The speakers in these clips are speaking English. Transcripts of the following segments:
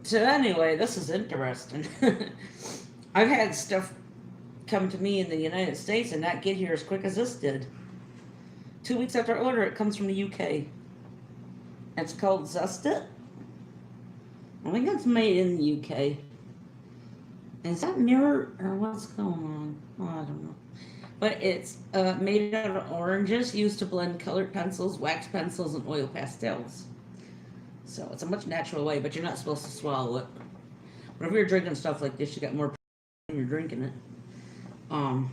So anyway, this is interesting. I've had stuff come to me in the United States and not get here as quick as this did. 2 weeks after I order, it comes from the UK. It's called Zestit. I think it's made in the UK. Is that mirror or what's going on? Oh, I don't know. But it's made out of oranges used to blend colored pencils, wax pencils, and oil pastels. So it's a much natural way, but you're not supposed to swallow it. Whenever you're drinking stuff like this, you got more when you're drinking it. Can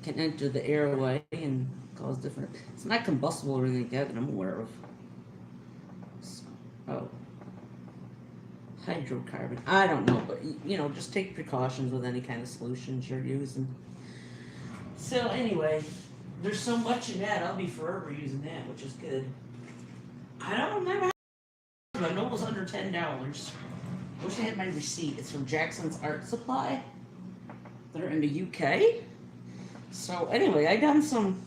enter the airway and cause different. It's not combustible or anything like that I'm aware of. So, oh, hydrocarbon. I don't know, but just take precautions with any kind of solutions you're using. So anyway, there's so much in that. I'll be forever using that, which is good. I don't remember. I know it was under $10. Wish I had my receipt. It's from Jackson's Art Supply. They're in the UK. So anyway, I done some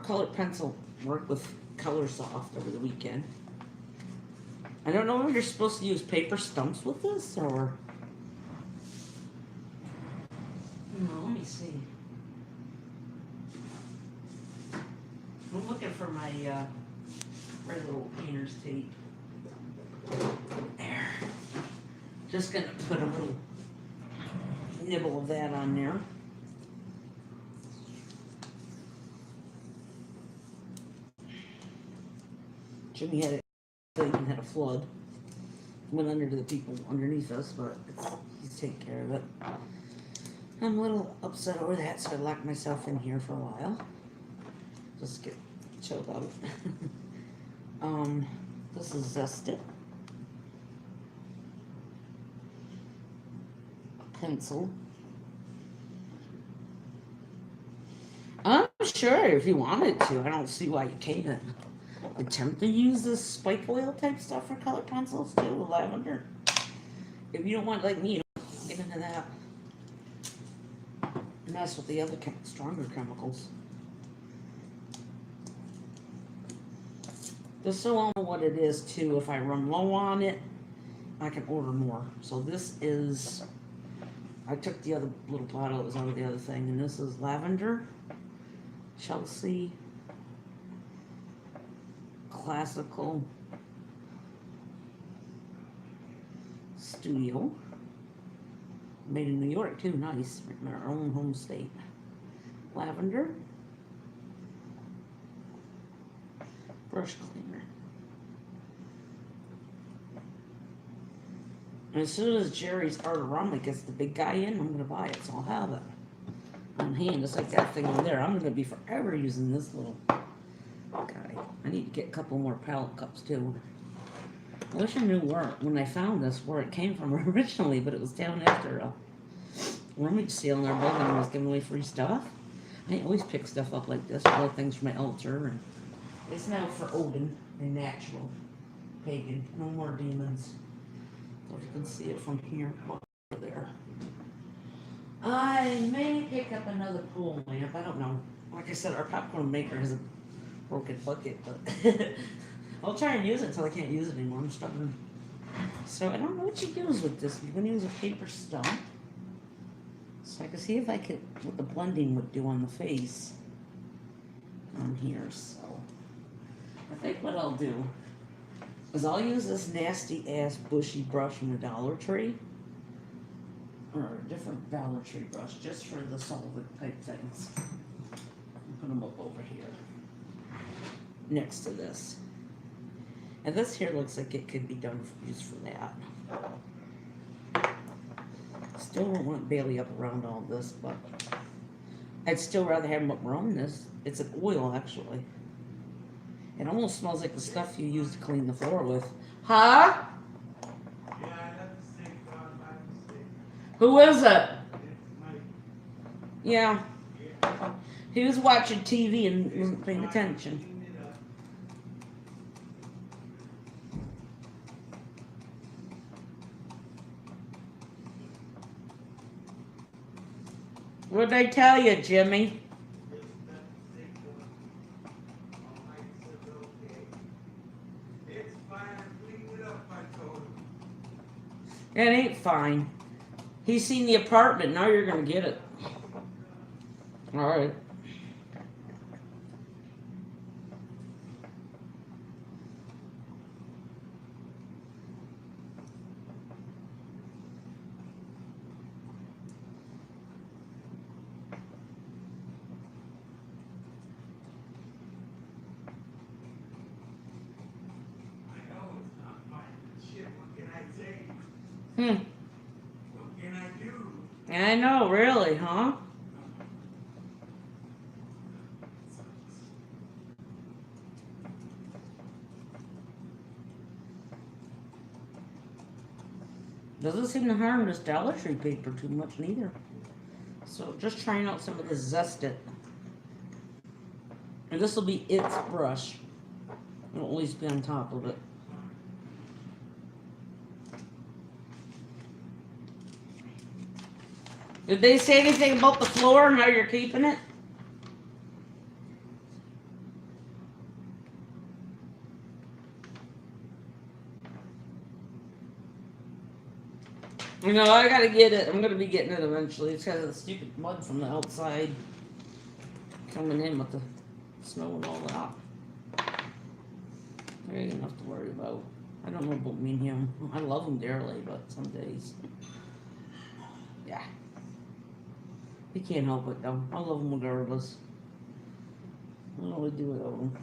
colored pencil work with Color Soft over the weekend. I don't know if you're supposed to use paper stumps with this or. No, let me see. I'm looking for my red little painter's tape. There. Just gonna put a little nibble of that on there. Jimmy had a flood. Went under to the people underneath us, but he's taking care of it. I'm a little upset over that, so I locked myself in here for a while. Just get chilled out. This is Zestit. Pencil. I'm sure if you wanted to. I don't see why you can't attempt to use this spike oil type stuff for colored pencils too, lavender. If you don't want, like me, get into that. Mess with the other stronger chemicals. Just so I know what it is too. If I run low on it, I can order more. So this is, I took the other little bottle that was out of the other thing, and this is lavender, Chelsea, classical, studio, made in New York too. Nice, in our own home state. Lavender, brush cleaner. And as soon as Jerry's Artarama gets the big guy in, I'm going to buy it, so I'll have it on hand, just like that thing over there. I'm going to be forever using this little guy. I need to get a couple more palette cups, too. I wish I knew when I found this, where it came from originally, but it was down after a rummage sale in our building and was giving away free stuff. I always pick stuff up like this, all things from my altar, and it's now for Odin, a natural pagan. No more demons. So you can see it from here over there. I may pick up another pool lamp. I don't know. Like I said, our popcorn maker has a broken bucket, but I'll try and use it until I can't use it anymore. I'm stubborn. So I don't know what you use with this. You're going to use a paper stump. So I can see if I could, what the blending would do on the face on here. So I think what I'll do is I'll use this nasty ass bushy brush from the Dollar Tree, or a different Dollar Tree brush, just for the solvent type things. I'll put them up over here next to this. And this here looks like it could be used for that. Still don't want Bailey up around all this, but I'd still rather have him up around this. It's an oil, actually. It almost smells like the stuff you use to clean the floor with. Huh? Yeah, I had to say God by mistake. Who is it? It's Mike. Yeah. Yeah. He was watching TV and wasn't paying attention. Clean it up. What'd I tell you, Jimmy? Just let the sink all night, said, okay. It's fine, clean it up, I told him. It ain't fine. He's seen the apartment. Now you're gonna get it. All right. I know it's not fine, but shit, what can I say? Hmm. What can I do? I know, really, huh? Doesn't seem to harm this Dollar Tree paper too much neither. So just trying out some of this Zest It. And this will be its brush. It'll at least be on top of it. Did they say anything about the floor and how you're keeping it? You know, I gotta get it. I'm gonna be getting it eventually. It's got the stupid mud from the outside coming in with the snow and all that. There ain't enough to worry about. I don't know about me and him. I love him dearly, but some days, yeah. He can't help it though. I love him regardless. I don't know what to do without him.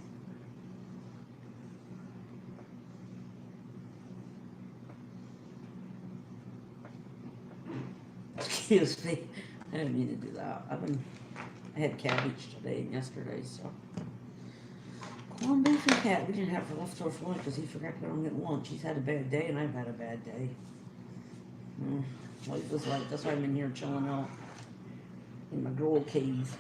Excuse me. I didn't mean to do that. I had cabbage today and yesterday, so. Corned beef and cat. We didn't have for leftover for lunch because he forgot to go and get lunch. He's had a bad day and I've had a bad day. Life is life. That's why I'm in here chilling out in my girl cave.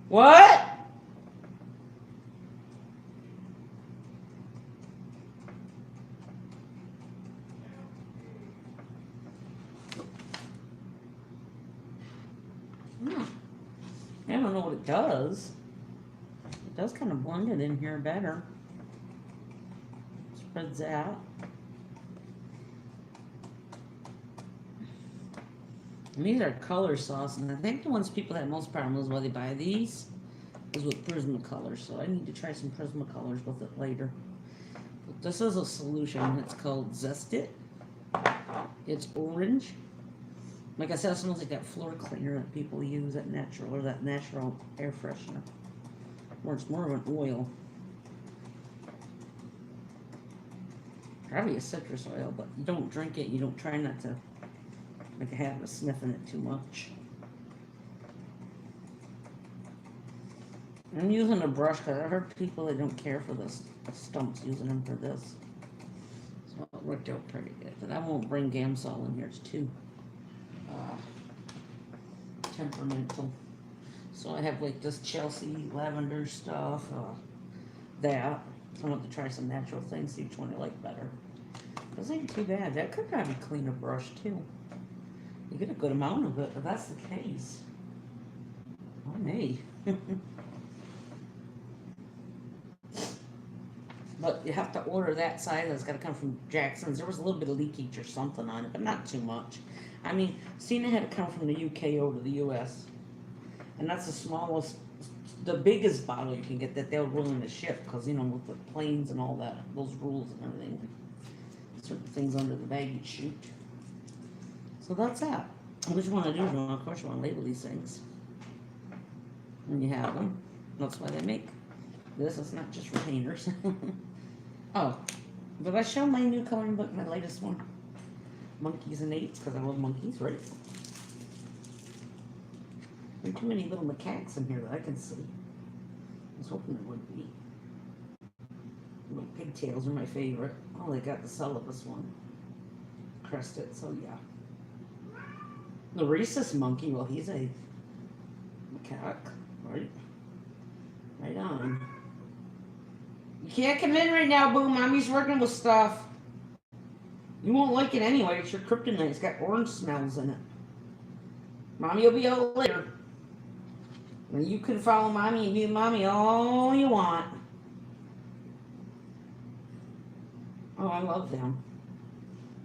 What? I don't know what it does. It does kind of blend it in here better. Spreads out. And these are color sauce, and I think the ones people have most problem with why they buy these is with Prismacolor. So I need to try some Prismacolors with it later. But this is a solution. It's called Zest It. It's orange. Like I said, it smells like that floor cleaner that people use, that natural air freshener. Or it's more of an oil. Probably a citrus oil, but you don't drink it. You don't try not to make a habit of sniffing it too much. I'm using a brush because I heard people that don't care for the stumps using them for this. So it worked out pretty good. But I won't bring Gamsol in here. It's too temperamental. So I have like this Chelsea lavender stuff, that. I want to try some natural things, see which one I like better. This ain't too bad. That could probably clean a brush too. You get a good amount of it, if that's the case. Oh, me. But you have to order that size. It's got to come from Jackson's. There was a little bit of leakage or something on it, but not too much. I mean, Cena had to come from the UK over to the US. And that's the smallest, the biggest bottle you can get that they're willing to ship. Because, you know, with the planes and all that, those rules and everything. Certain things under the baggage chute. So that's that. What you want to do, of course, you want to label these things. When you have them. That's why they make this. It's not just retainers. Oh, did I show my new coloring book, my latest one? Monkeys and Eights, because I love monkeys, right? There are too many little macaques in here that I can see. I was hoping there would be. Little pigtails are my favorite. Oh, they got the Celibus one. Crested, so yeah. The rhesus monkey, well, he's a macaque, right? Right on. You can't come in right now, Boo. Mommy's working with stuff. You won't like it anyway. It's your kryptonite. It's got orange smells in it. Mommy will be out later. And you can follow mommy and be mommy all you want. Oh, I love them.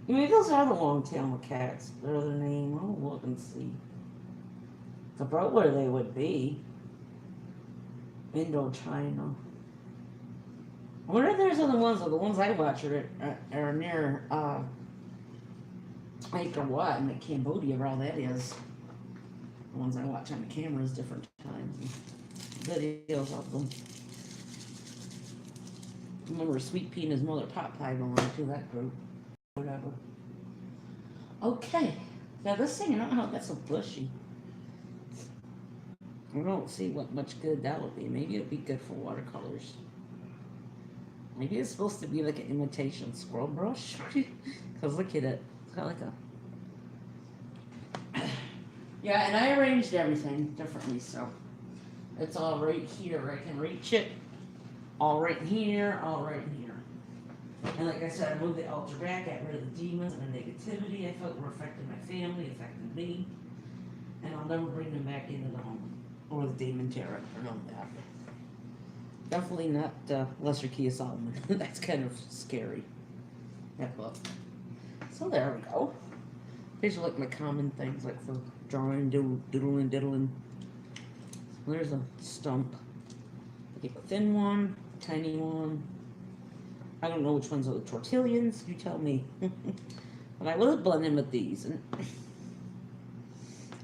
Maybe those are the long-tailed cats. They're their name. I'll look and see. It's about where they would be. Indochina. I wonder if there's other ones, or the ones I watch are near, like what, in Cambodia, where all that is. The ones I watch on the cameras different times. Videos of them. I remember Sweet Pea and his mother Pot Pie belonged to that group. Whatever. Okay. Now this thing, I don't know how it got so bushy. I don't see what much good that would be. Maybe it'd be good for watercolors. Maybe it's supposed to be like an imitation squirrel brush. Because look at it. It's got like a... Yeah, and I arranged everything differently, so... It's all right here. I can reach it. All right here, all right here. And like I said, I moved the altar back, got rid of the demons and the negativity I felt were affecting my family, affecting me. And I'll never bring them back into the home. Or the demon terror, or none of that. Definitely not Lesser Key of Solomon. That's kind of scary. That book. So there we go. These are like my common things, like for drawing, doodling, diddling. There's a stump. I keep a thin one, a tiny one. I don't know which ones are the tortillions. You tell me. But I will blend in with these. And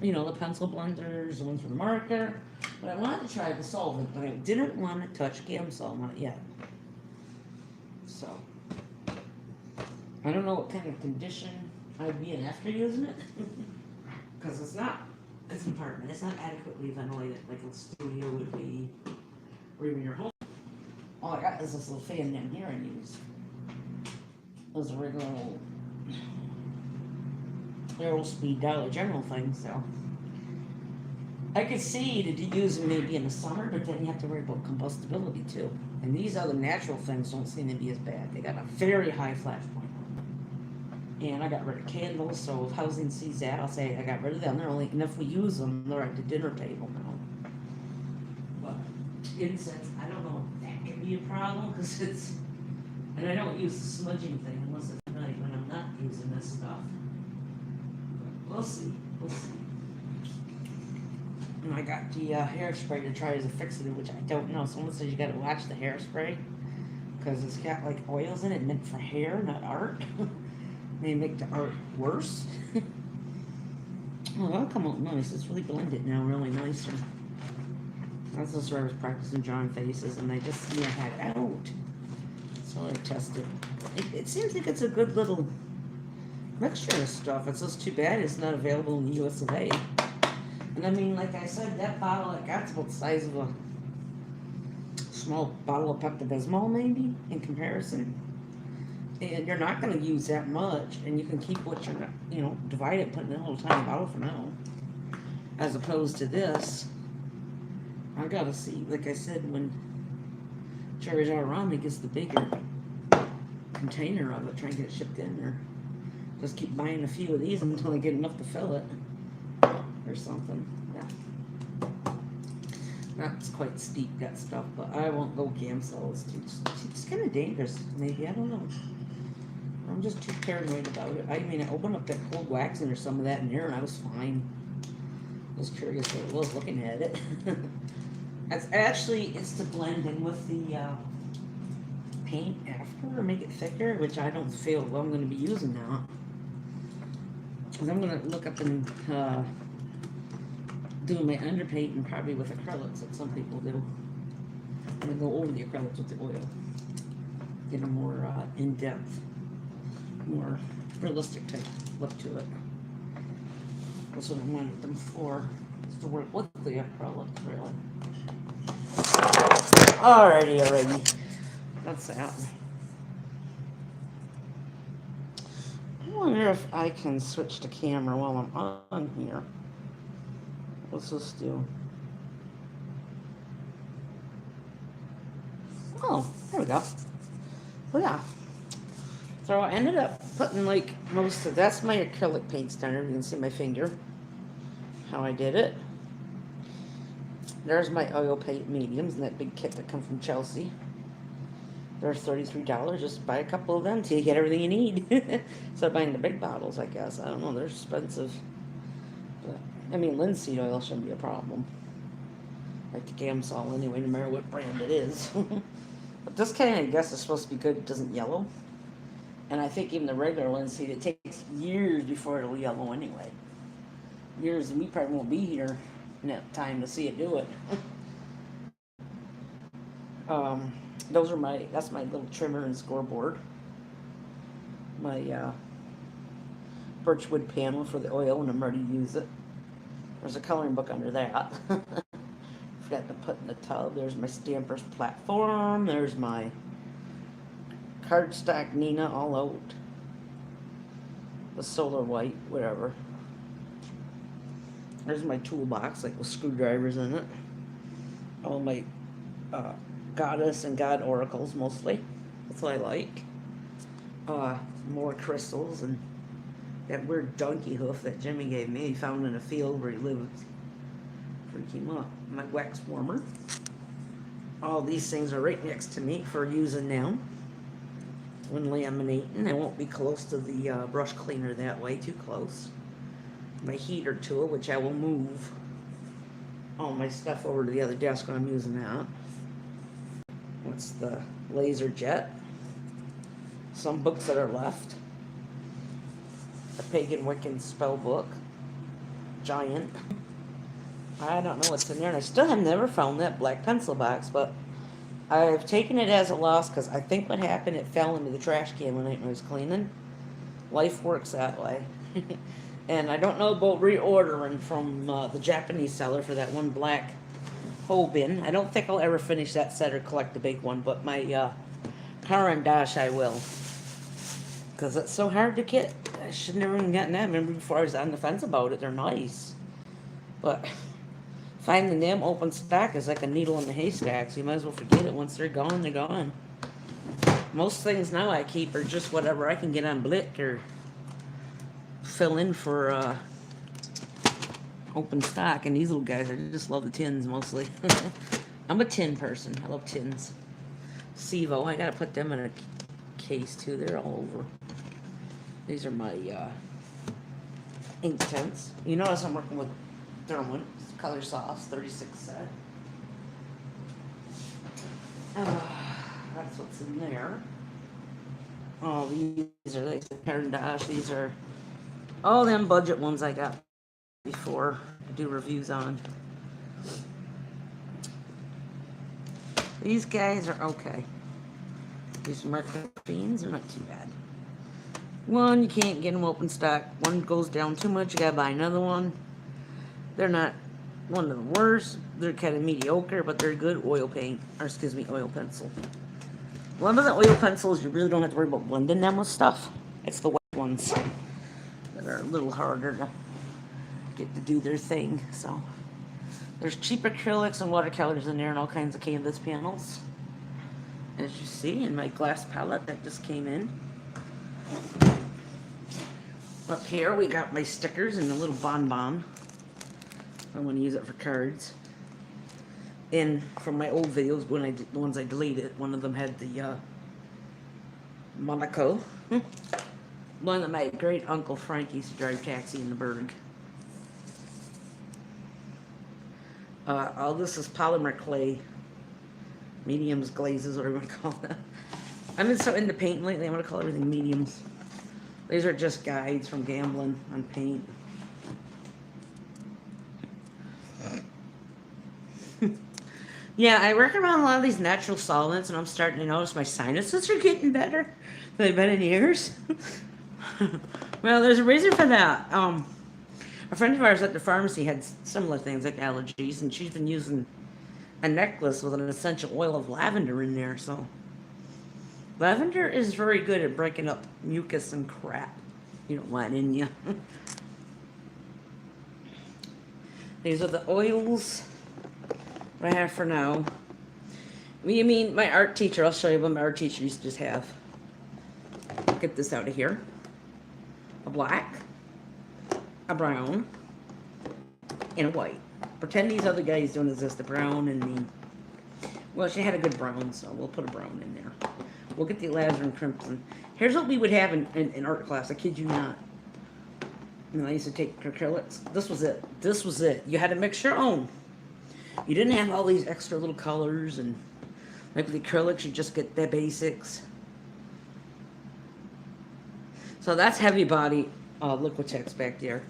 you know, the pencil blenders, the ones for the marker. But I wanted to try the solvent, but I didn't want to touch Gamsol, not yet. So, I don't know what kind of condition I'd be in after using it. Because it's an apartment. It's not adequately ventilated like a studio would be, or even your home. All I got is this little fan down here I use. It was a regular old Aerospeed Dollar General thing, so I could see that you use them maybe in the summer, but then you have to worry about combustibility too. And these other natural things don't seem to be as bad. They got a very high flash point. And I got rid of candles, so if housing sees that, I'll say I got rid of them. They're only, and if we use them, they're at the dinner table now. But incense, I don't know if that could be a problem, because it's, and I don't use the smudging thing unless it's at night when I'm not using this stuff. But we'll see, we'll see. And I got the hairspray to try as a fixative, which I don't know. Someone says you gotta watch the hairspray, because it's got like oils in it meant for hair, not art. They make the art worse. Oh, that'll come out nice. It's really blended now, really nice. That's just where I was practicing drawing faces, and they just see I had out. So I tested. It seems like it's a good little mixture of stuff. It's just too bad it's not available in the US of A. And I mean, like I said, that bottle I got's about the size of a small bottle of Pepto-Bismol, maybe, in comparison. And you're not going to use that much, and you can keep what you're, you know, divide it, put it in a little tiny bottle for now. As opposed to this, I gotta see, like I said, when Cherry Jar Ramen gets the bigger container of it, try and get it shipped in there. Just keep buying a few of these until I get enough to fill it, or something. Yeah. That's quite steep, that stuff, but I won't go Gamsol. It's kind of dangerous, maybe, I don't know. I'm just too paranoid about it. I mean, I opened up that cold waxing or some of that in here, and I was fine. I was curious what it was looking at it. That's actually, it's to blend in with the paint after, or make it thicker, which I don't feel well I'm going to be using now. Because I'm going to look up and do my underpainting probably with acrylics, like some people do. I'm going to go over the acrylics with the oil. Get a more in-depth, more realistic type look to it. That's what I wanted them for, is to work with the acrylic, really. Alrighty. That's that. I wonder if I can switch the camera while I'm on here. What's this do? Oh, there we go. Oh yeah. So I ended up putting like most of, that's my acrylic paint stunner. You can see my finger, how I did it. There's my oil paint mediums in that big kit that come from Chelsea. They're $33. Just buy a couple of them till you get everything you need. Instead of buying the big bottles, I guess. I don't know, they're expensive. But, I mean, linseed oil shouldn't be a problem. Like the Gamsol anyway, no matter what brand it is. But this kind, I guess, is supposed to be good. It doesn't yellow. And I think even the regular linseed, it takes years before it'll yellow anyway. Years, and we probably won't be here in that time to see it do it. Those are that's my little trimmer and scoreboard. My birchwood panel for the oil when I'm ready to use it. There's a coloring book under that. Forgot to put in the tub. There's my stamper's platform. There's my cardstock Nina all out. The solar white, whatever. There's my toolbox, like with screwdrivers in it. All my goddess and god oracles, mostly. That's what I like. More crystals and that weird donkey hoof that Jimmy gave me. He found in a field where he lived. Freak him up. My wax warmer. All these things are right next to me for using now. When laminating, I won't be close to the brush cleaner that way, too close. My heater tool, which I will move all my stuff over to the other desk when I'm using that. What's the laser jet? Some books that are left. A Pagan Wiccan spell book. Giant. I don't know what's in there, and I still have never found that black pencil box, but I've taken it as a loss because I think what happened, it fell into the trash can one night when I was cleaning. Life works that way. And I don't know about reordering from the Japanese seller for that one black whole bin. I don't think I'll ever finish that set or collect the big one, but my Karan Dash I will. Because it's so hard to get. I should never even gotten that. Remember before I was on the fence about it, they're nice. But finding them open stock is like a needle in the haystack, so you might as well forget it. Once they're gone, they're gone. Most things now I keep are just whatever I can get on Blick or fill in for open stock. And these little guys, I just love the tins mostly. I'm a tin person. I love tins. Sevo, I gotta put them in a case too. They're all over. These are my ink tints. You notice I'm working with Derwent Color Sauce 36 set. That's what's in there. Oh, these are like the Karen Dash. These are all them budget ones I got before I do reviews on. These guys are okay. These Mercafines are not too bad. One, you can't get them open stock. One goes down too much, you gotta buy another one. They're not one of the worst. They're kind of mediocre, but they're good oil paint, or excuse me, oil pencil. One of the oil pencils, you really don't have to worry about blending them with stuff. It's the white ones that are a little harder to get to do their thing. So there's cheap acrylics and watercolors in there and all kinds of canvas panels. As you see in my glass palette that just came in. Up here we got my stickers and a little bonbon. I want to use it for cards. And from my old videos, when the ones I deleted, one of them had the Monaco. One that my great uncle Frank used to drive taxi in the Berg. All this is polymer clay, mediums, glazes, whatever you want to call it. I've been so into paint lately, I want to call everything mediums. These are just guides from gambling on paint. Yeah, I work around a lot of these natural solvents, and I'm starting to notice my sinuses are getting better than they've been in years. Well, there's a reason for that. A friend of ours at the pharmacy had similar things like allergies, and she's been using a necklace with an essential oil of lavender in there. So lavender is very good at breaking up mucus and crap you don't want in you. These are the oils I have for now. You mean my art teacher? I'll show you what my art teacher used to just have. get this out of here. A black, a brown, and a white. Pretend these other guys don't exist. The brown and the... Well, she had a good brown, so we'll put a brown in there. We'll get the alizarin crimson. Here's what we would have in art class. I kid you not. I used to take acrylics. This was it. This was it. You had to mix your own. You didn't have all these extra little colors, and like with the acrylics, you just get the basics. So that's heavy body Liquitex back there,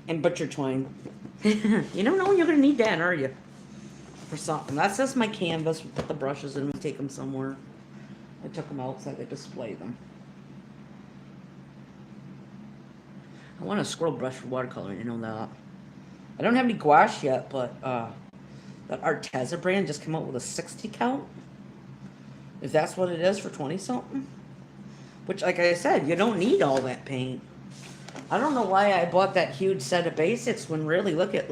and butcher twine. You don't know when you're gonna need that, are you? For something. That's just my canvas. We put the brushes in. We take them somewhere. I took them out so I could display them. I want a squirrel brush for watercoloring. I know that. I don't have any gouache yet, but that ART&COLORING brand just came out with a 60 count. If that's what it is for 20 something. Which, like I said, you don't need all that paint. I don't know why I bought that huge set of basics when really, look at.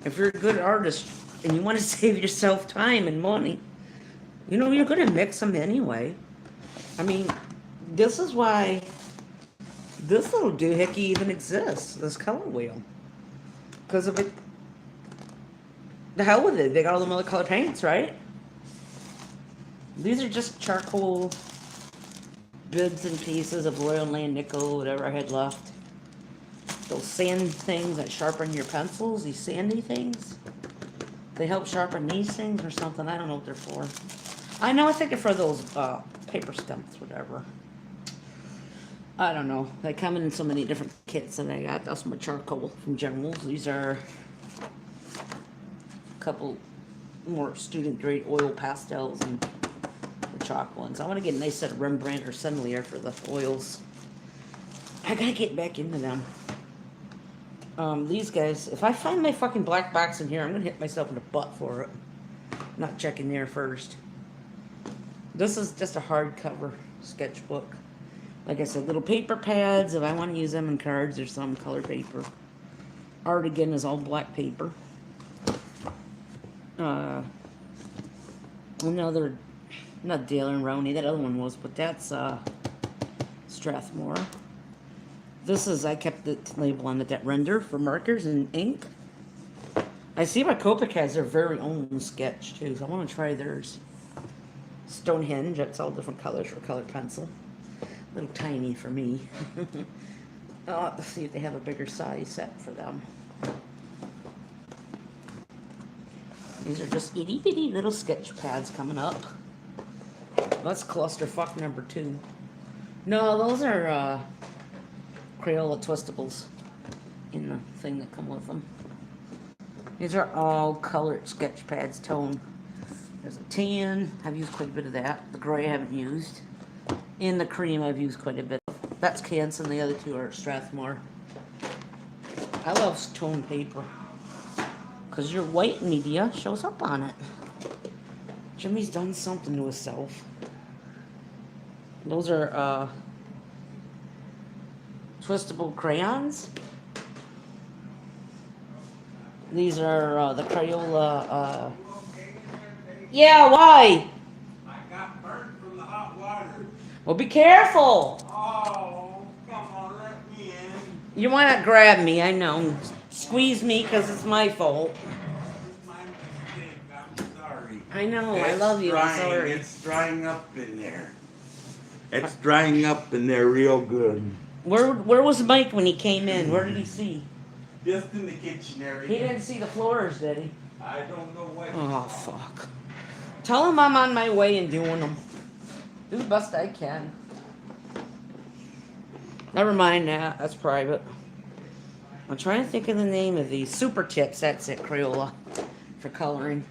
If you're a good artist and you want to save yourself time and money, you know, you're going to mix them anyway. I mean, this is why this little doohickey even exists, this color wheel. Because of it. The hell with it. They got all them other color paints, right? These are just charcoal bits and pieces of Royal Land nickel, whatever I had left. Those sand things that sharpen your pencils, these sandy things. They help sharpen these things or something. I don't know what they're for. I know, I think they're for those paper stumps, whatever. I don't know. They come in so many different kits, and I got that's my charcoal from Generals. These are a couple more student grade oil pastels and the chalk ones. I want to get a nice set of Rembrandt or Sennelier for the oils. I gotta get back into them. These guys, if I find my fucking black box in here, I'm gonna hit myself in the butt for it. Not checking there first. This is just a hardcover sketchbook. Like I said, little paper pads if I want to use them in cards or some color paper. Art again is all black paper. Another, not Dale and Roney, that other one was, but that's Strathmore. This is, I kept the label on it, that render for markers and ink. I see my Copic has their very own sketch too, so I want to try theirs. Stonehenge, that's all different colors for colored pencil. A little tiny for me. I'll have to see if they have a bigger size set for them. These are just itty bitty little sketch pads coming up. That's clusterfuck number 2. No, those are Crayola twistables in the thing that come with them. These are all colored sketch pads, tone. There's a tan, I've used quite a bit of that. The gray I haven't used. In the cream I've used quite a bit of. That's Canson, the other two are Strathmore. I love tone paper. Because your white media shows up on it. Jimmy's done something to himself. Those are twistable crayons. These are the Crayola. Yeah, why? I got burnt from the hot water. Well, be careful. Oh, come on, let me in. You want to grab me, I know. Squeeze me because it's my fault. It's my mistake. I'm sorry. I know, I love you. I'm sorry. It's drying up in there. It's drying up in there real good. Where was Mike when he came in? Where did he see? Just in the kitchen area. He didn't see the floors, did he? I don't know what. Oh, fuck. Tell him I'm on my way and doing them. Do the best I can. Never mind that. That's private. I'm trying to think of the name of these. Super Tips, that's it, Crayola. For coloring.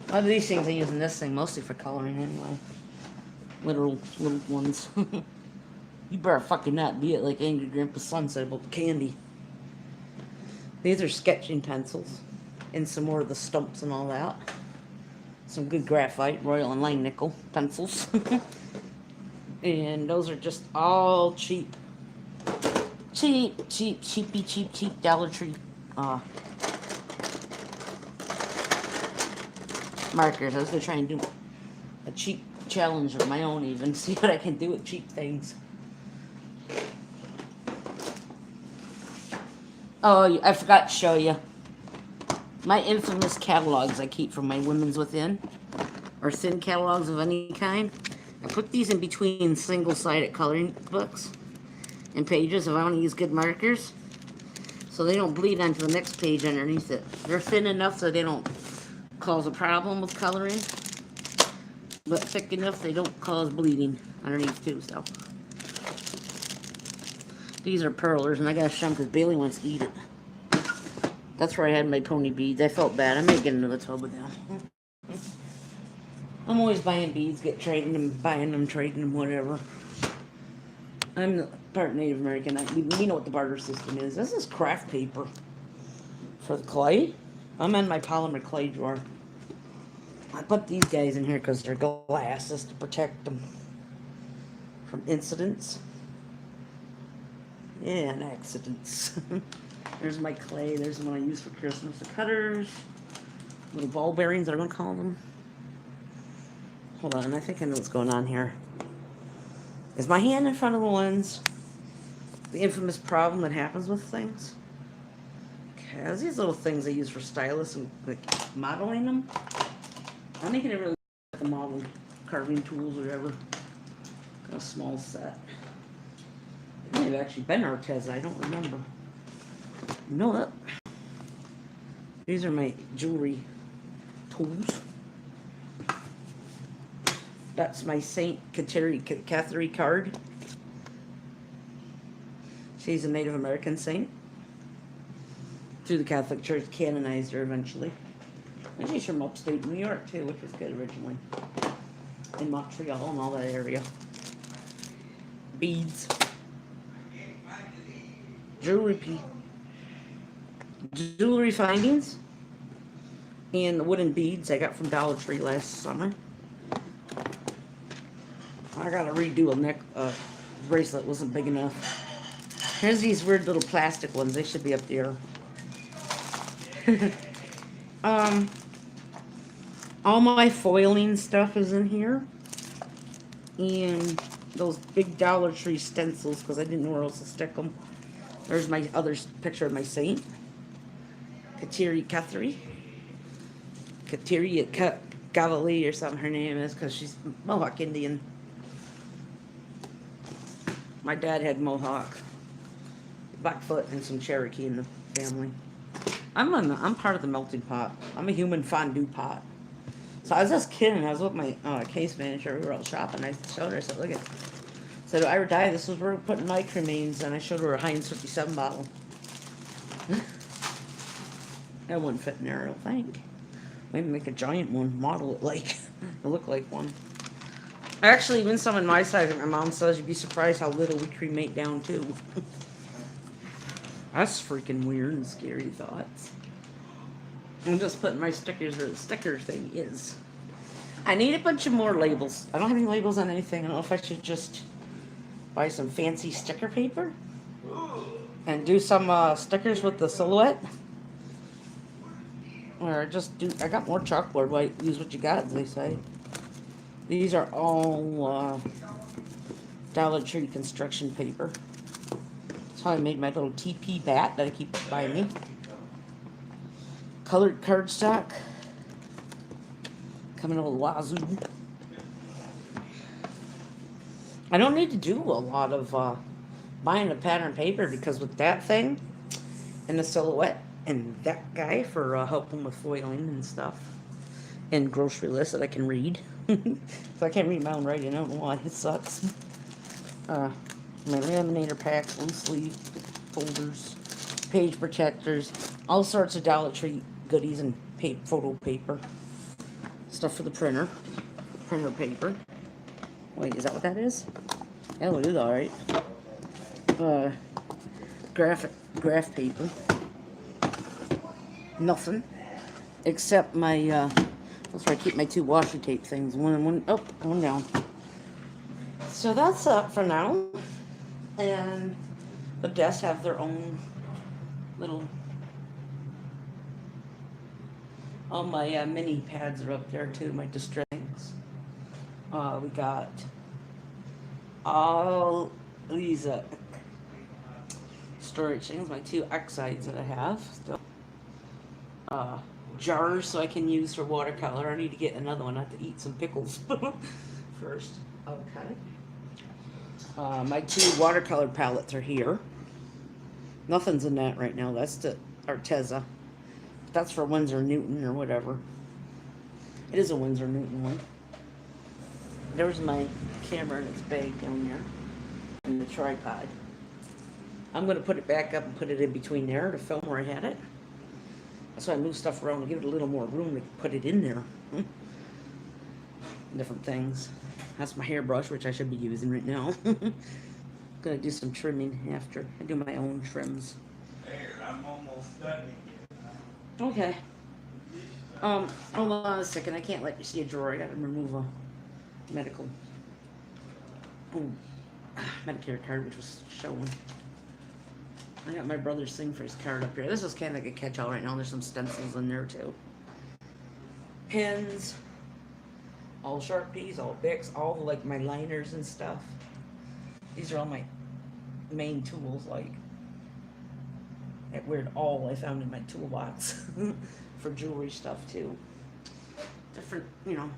A lot of these things I use in this thing, mostly for coloring anyway. Little ones. You better fucking not be it like Angry Grandpa's son said about the candy. These are sketching pencils. And some more of the stumps and all that. Some good graphite, Royal and Lang nickel pencils. And those are just all cheap. Cheap Dollar Tree markers. I was going to try and do a cheap challenge of my own even. See what I can do with cheap things. Oh, I forgot to show you. My infamous catalogs I keep from my Women's Within. Or thin catalogs of any kind. I put these in between single-sided coloring books and pages if I want to use good markers. So they don't bleed onto the next page underneath it. They're thin enough so they don't cause a problem with coloring. But thick enough they don't cause bleeding underneath too, so. These are pearlers, and I gotta show them because Bailey wants to eat it. That's where I had my pony beads. I felt bad. I may get another tub of them. I'm always buying beads, trading them, buying them, trading them, whatever. I'm part Native American. We know what the barter system is. This is craft paper for the clay. I'm in my polymer clay drawer. I put these guys in here because they're glass, just to protect them from incidents. Yeah, and accidents. There's my clay. There's the one I use for Christmas. The cutters. Little ball bearings, I'm going to call them. Hold on, I think I know what's going on here. Is my hand in front of the lens? The infamous problem that happens with things. Okay, there's these little things I use for stylists and like modeling them. I'm making it really like the model carving tools or whatever. Got a small set. It may have actually been Arteza, I don't remember. No, that. These are my jewelry tools. That's my Saint Catherine card. She's a Native American saint. Through the Catholic Church, canonized her eventually. And she's from upstate New York too, which was good originally. In Montreal and all that area. Beads. Jewelry findings. And the wooden beads I got from Dollar Tree last summer. I gotta redo a neck bracelet, wasn't big enough. Here's these weird little plastic ones, they should be up there. All my foiling stuff is in here. And those big Dollar Tree stencils, because I didn't know where else to stick them. There's my other picture of my saint. Catherine Galilee or something her name is, because she's Mohawk Indian. My dad had Mohawk, Blackfoot, and some Cherokee in the family. I'm part of the melting pot. I'm a human fondue pot. So I was just kidding. I was with my case manager. We were all shopping. I showed her. I said, "Look at." Said, "I would die. This is where we're putting my cremains." And I showed her a Heinz 57 bottle. That wouldn't fit in there, I don't think. Maybe make a giant one. Model it like it look like one. Actually, even someone my size, my mom says, you'd be surprised how little we cremate down too. That's freaking weird and scary thoughts. I'm just putting my stickers where the sticker thing is. I need a bunch of more labels. I don't have any labels on anything. I don't know if I should just buy some fancy sticker paper and do some stickers with the silhouette. Or just do, I got more chalkboard, why use what you got, as they say. These are all Dollar Tree construction paper. That's how I made my little TP bat that I keep by me. Colored cardstock. Coming over the wazoo. I don't need to do a lot of buying a pattern paper, because with that thing and the silhouette and that guy for helping with foiling and stuff and grocery lists that I can read. So I can't read my own writing. I don't know why. It sucks. My laminator packs, loose sleeve folders, page protectors, all sorts of Dollar Tree goodies and photo paper. Stuff for the printer. Printer paper. Wait, is that what that is? Yeah, it is alright. Graph paper. Nothing. Except my, that's where I keep my two washi tape things. One down. So that's up for now. And the desks have their own little, all my mini pads are up there too, my distress things. We got all these storage things, my 2 oxides that I have still. Jars so I can use for watercolor. I need to get another one. I have to eat some pickles first. Okay. My 2 watercolor palettes are here. Nothing's in that right now. That's the Arteza. That's for Winsor Newton or whatever. It is a Winsor Newton one. There's my camera in its bag down there. And the tripod. I'm going to put it back up and put it in between there to film where I had it. That's why I move stuff around to give it a little more room to put it in there. Different things. That's my hairbrush, which I should be using right now. Gonna do some trimming after. I do my own trims. There, I'm almost done again. Okay. Hold on a second. I can't let you see a drawer. I gotta remove a medical. Medicare card, which was showing. I got my brother's thing for his card up here. This is kind of like a catch-all right now. There's some stencils in there too. Pens, all Sharpies, all Bics, all like my liners and stuff. These are all my main tools, like that weird awl I found in my toolbox for jewelry stuff too. Different, you know,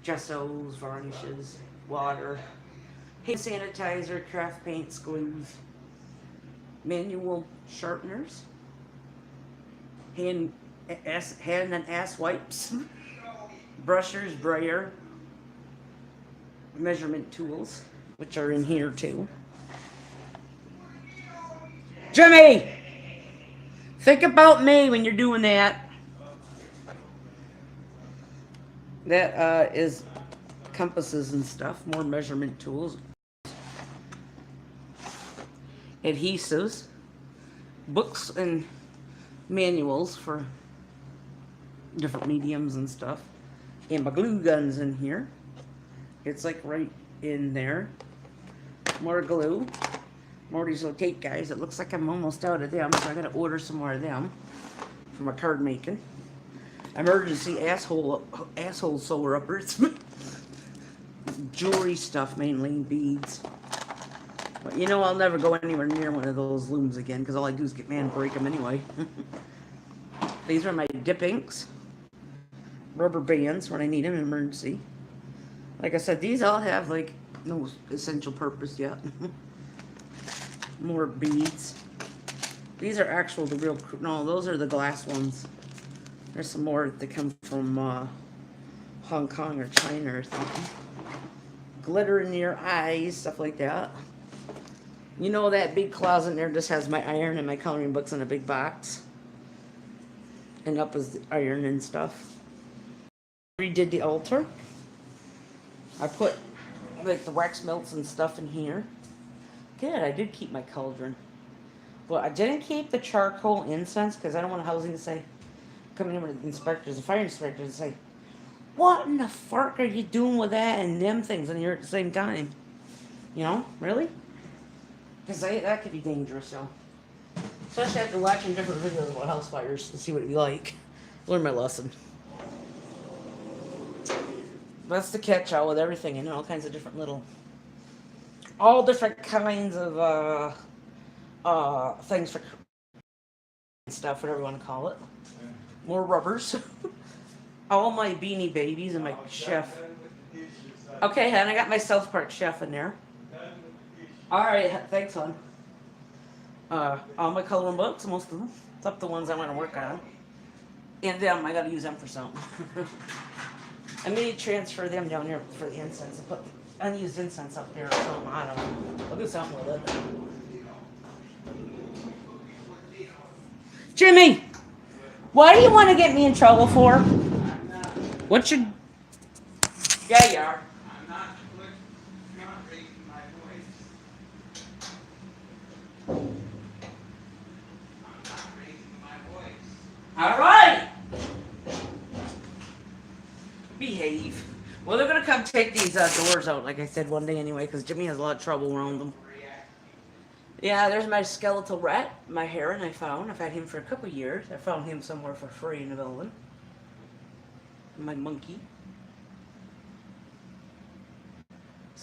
gessos, varnishes, water, hand sanitizer, craft paints, glues, manual sharpeners, hand and ass wipes, brushers, brayer, measurement tools, which are in here too. Jimmy! Think about me when you're doing that. That is compasses and stuff, more measurement tools. Adhesives, books and manuals for different mediums and stuff. And my glue guns in here. It's like right in there. More glue. More of these little tape guys. It looks like I'm almost out of them, so I gotta order some more of them for my card making. Emergency asshole sewer uppers. Jewelry stuff mainly, beads. But you know I'll never go anywhere near one of those looms again because all I do is get man break them anyway. These are my dip inks. Rubber bands when I need them in emergency. Like I said, these all have like no essential purpose yet. More beads. These are actual, the real, no, those are the glass ones. There's some more that come from Hong Kong or China or something. Glitter in your eyes, stuff like that. You know that big closet in there just has my iron and my coloring books in a big box. And up is the iron and stuff. Redid the altar. I put like the wax melts and stuff in here. Good, I did keep my cauldron. But I didn't keep the charcoal incense because I don't want housing to say, coming in with the inspectors, the fire inspectors, and say, what in the fuck are you doing with that and them things and you're at the same time? You know, really? Because that could be dangerous, so. Especially after watching different videos about house fires to see what it'd be like. Learn my lesson. That's the catch-all with everything, and all kinds of different little, all different kinds of things for stuff, whatever you want to call it. More rubbers. All my Beanie Babies and my chef. Okay, and I got my South Park chef in there. Alright, thanks, hon. All my coloring books, most of them. Except the ones I want to work on. And them, I gotta use them for something. I may transfer them down here for the incense and put unused incense up there or something. I don't know. I'll do something with it. Jimmy! Why do you want to get me in trouble for? What's your... Yeah, you are. I'm not raising my voice. I'm not raising my voice. Alright! Behave. Well, they're going to come take these doors out, like I said, one day anyway, because Jimmy has a lot of trouble around them. Yeah, there's my skeletal rat, my heron I found. I've had him for a couple of years. I found him somewhere for free in the building. My monkey.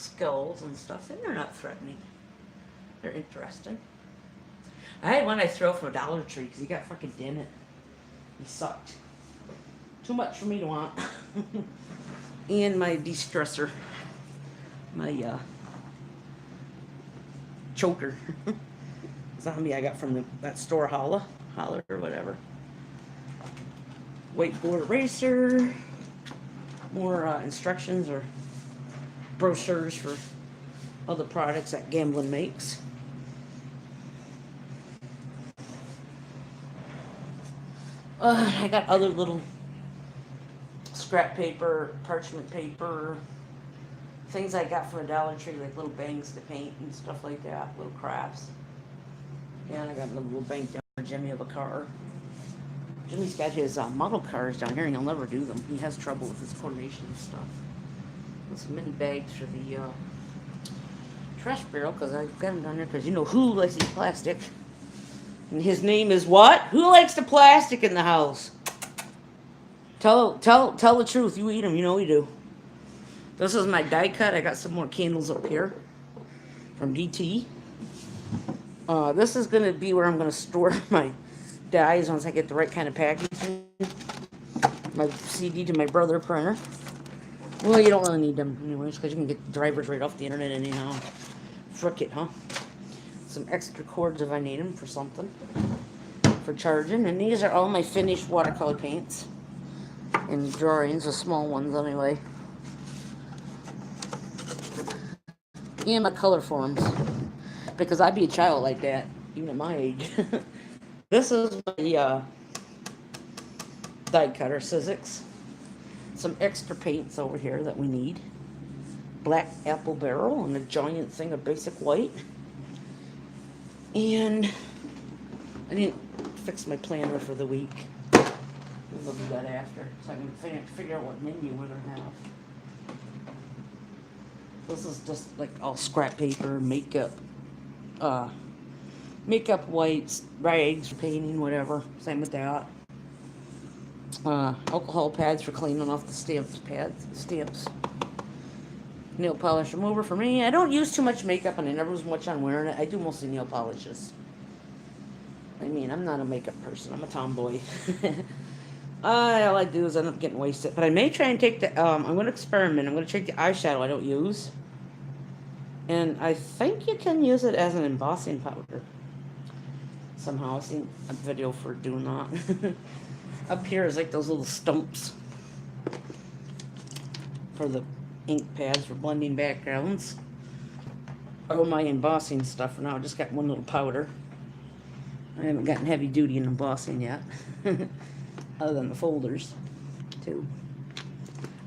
skulls and stuff, and they're not threatening. They're interesting. I had one I threw from a Dollar Tree because he got fucking dented. He sucked. Too much for me to want. And my de-stressor. My choker. Zombie I got from that store Holler or whatever. Whiteboard eraser. More instructions or brochures for other products that Gambling makes. I got other little scrap paper, parchment paper, things I got from a Dollar Tree, like little bangs to paint and stuff like that, little crafts. Yeah, and I got a little bank down for Jimmy of a car. Jimmy's got his model cars down here, and he'll never do them. He has trouble with his coordination and stuff. And some mini bags for the trash barrel, because I've got them down there, because you know who likes to eat plastic. And his name is what? Who likes the plastic in the house? Tell the truth. You eat them. You know we do. This is my die cut. I got some more candles up here from DT. This is going to be where I'm going to store my dies once I get the right kind of packaging. My CD to my brother printer. Well, you don't really need them anyways, because you can get drivers right off the internet anyhow. Frick it, huh? Some extra cords if I need them for something. For charging. And these are all my finished watercolor paints. And drawings, the small ones anyway. And my color forms. Because I'd be a child like that, even at my age. This is my die cutter, Sizzix. Some extra paints over here that we need. Black apple barrel and a giant thing of basic white. And I didn't fix my planner for the week. We'll do that after, so I can figure out what menu we're gonna have. This is just like all scrap paper, makeup, makeup wipes, rags for painting, whatever. Same with that. Alcohol pads for cleaning off the stamps. Nail polish remover for me. I don't use too much makeup, and I never was much on wearing it. I do mostly nail polishes. I mean, I'm not a makeup person. I'm a tomboy. All I do is end up getting wasted. But I may try and take the, I'm going to experiment. I'm going to take the eyeshadow I don't use. And I think you can use it as an embossing powder. Somehow. I've seen a video for doing that. Up here is like those little stumps for the ink pads for blending backgrounds. Oh, my embossing stuff for now. I just got one little powder. I haven't gotten heavy duty in embossing yet. Other than the folders, too.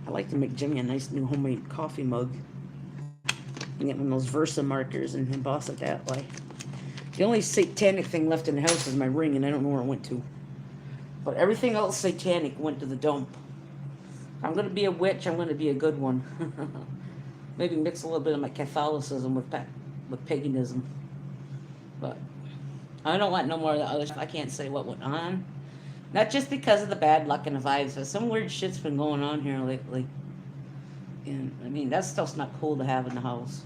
I like to make Jimmy a nice new homemade coffee mug. And get one of those Versa markers and emboss it that way. The only satanic thing left in the house is my ring, and I don't know where it went to. But everything else satanic went to the dump. If I'm going to be a witch, I'm going to be a good one. Maybe mix a little bit of my Catholicism with paganism. But I don't want no more of the other stuff. I can't say what went on. Not just because of the bad luck and the vibes, but some weird shit's been going on here lately. And, I mean, that stuff's not cool to have in the house.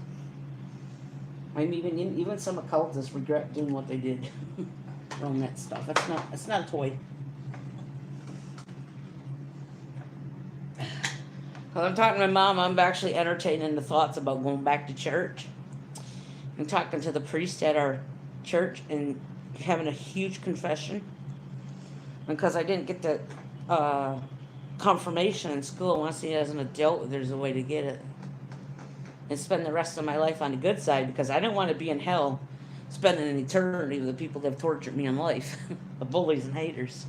I mean, even some occultists regret doing what they did. Around that stuff. It's not a toy. Because I'm talking to my mom, I'm actually entertaining the thoughts about going back to church. I'm talking to the priest at our church and having a huge confession. Because I didn't get the confirmation in school. I want to see it as an adult, there's a way to get it. And spend the rest of my life on the good side, because I don't want to be in hell spending an eternity with the people that have tortured me in life. The bullies and haters.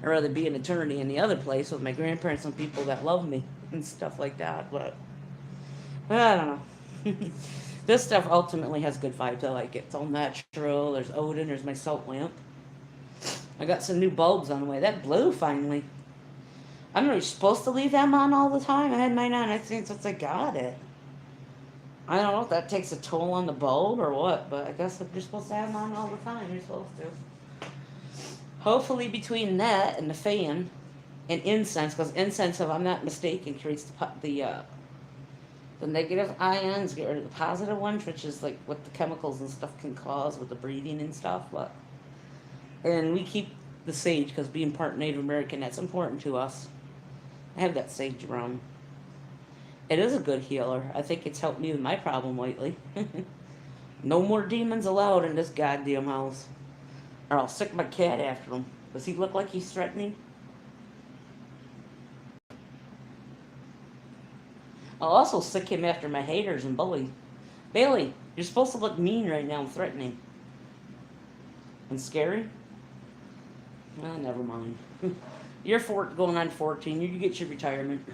I'd rather be an eternity in the other place with my grandparents and people that love me and stuff like that. But I don't know. This stuff ultimately has good vibes. I like it. It's all natural. There's Odin. There's my salt lamp. I got some new bulbs on the way. That blew finally. I'm not really supposed to leave them on all the time. I had mine on, I think, since I got it. I don't know if that takes a toll on the bulb or what, but I guess if you're supposed to have them on all the time, you're supposed to. Hopefully between that and the fan and incense, because incense, if I'm not mistaken, creates the the negative ions, get rid of the positive ones, which is like what the chemicals and stuff can cause with the breathing and stuff. But and we keep the sage because being part Native American, that's important to us. I have that sage around. It is a good healer. I think it's helped me with my problem lately. No more demons allowed in this goddamn house. Or I'll sick my cat after him. Does he look like he's threatening? I'll also sick him after my haters and bully. Bailey, you're supposed to look mean right now and threatening. And scary? Well, never mind. You're going on 14. You get your retirement.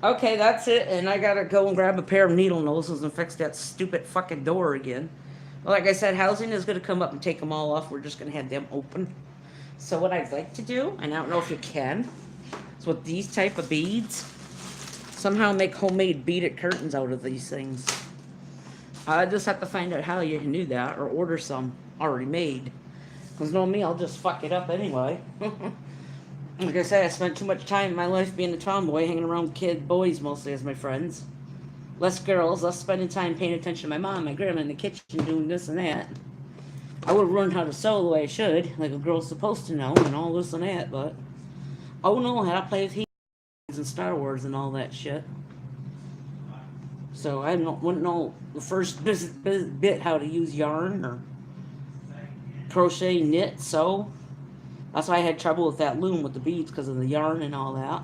Okay, that's it. And I gotta go and grab a pair of needle noses and fix that stupid fucking door again. Like I said, housing is gonna come up and take them all off. We're just gonna have them open. So what I'd like to do, and I don't know if you can, is with these type of beads, somehow make homemade beaded curtains out of these things. I just have to find out how you can do that or order some already made. Because know me, I'll just fuck it up anyway. Like I said, I spent too much time in my life being a tomboy, hanging around boys mostly as my friends. Less girls, less spending time paying attention to my mom, my grandma in the kitchen doing this and that. I would have learned how to sew the way I should, like a girl's supposed to know, and all this and that, but... Oh no, how to play with heat and Star Wars and all that shit. So I wouldn't know the first bit how to use yarn or crochet, knit, sew. That's why I had trouble with that loom with the beads because of the yarn and all that.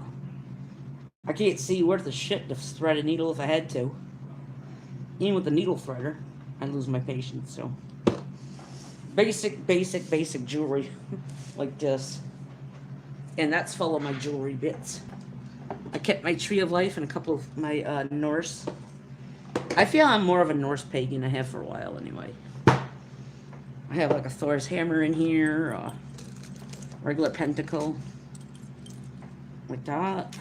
I can't see worth a shit to thread a needle if I had to. Even with the needle threader, I lose my patience. So basic jewelry like this. And that's full of my jewelry bits. I kept my Tree of Life and a couple of my Norse. I feel I'm more of a Norse pagan. I have for a while anyway. I have like a Thor's hammer in here, a regular pentacle, like that.